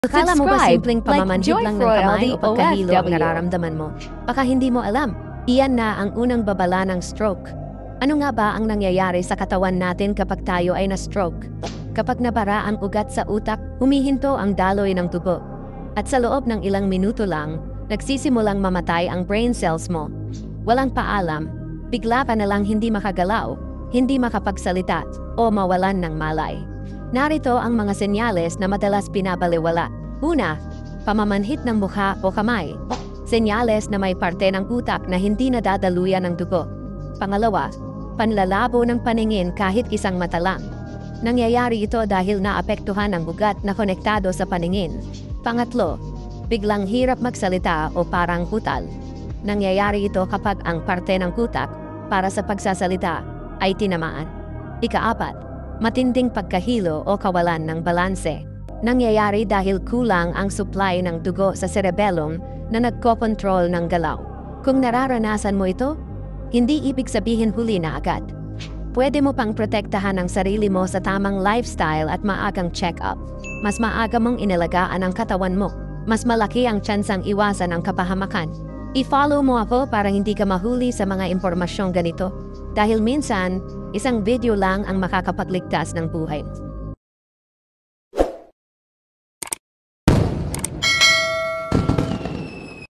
Akala mo ba Subscribe, simpleng like pamamanhid Joy lang ng Royal kamay o pagkahilo ang OFW. nararamdaman mo? Baka hindi mo alam, iyan na ang unang babala ng stroke. Ano nga ba ang nangyayari sa katawan natin kapag tayo ay na-stroke? Kapag nabara ang ugat sa utak, humihinto ang daloy ng dugo. At sa loob ng ilang minuto lang, nagsisimulang mamatay ang brain cells mo. Walang paalam, bigla ka na lang hindi makagalaw, hindi makapagsalita, o mawalan ng malay. Narito ang mga senyales na madalas pinabaliwala. Una, pamamanhid ng mukha o kamay. Senyales na may parte ng utak na hindi nadadaluyan ng dugo. Pangalawa, panlalabo ng paningin kahit isang mata lang. Nangyayari ito dahil naapektuhan ang ugat na konektado sa paningin. Pangatlo, biglang hirap magsalita o parang kutal. Nangyayari ito kapag ang parte ng utak para sa pagsasalita ay tinamaan. Ikaapat, matinding pagkahilo o kawalan ng balanse. Nangyayari dahil kulang ang supply ng dugo sa cerebellum na nagkokontrol ng galaw. Kung nararanasan mo ito, hindi ibig sabihin huli na agad. Pwede mo pang protektahan ang sarili mo sa tamang lifestyle at maagang check-up. Mas maaga mong inalagaan ang katawan mo. Mas malaki ang tsansang iwasan ang kapahamakan. I-follow mo ako para hindi ka mahuli sa mga impormasyong ganito. Dahil minsan, isang video lang ang makakapagligtas ng buhay mo.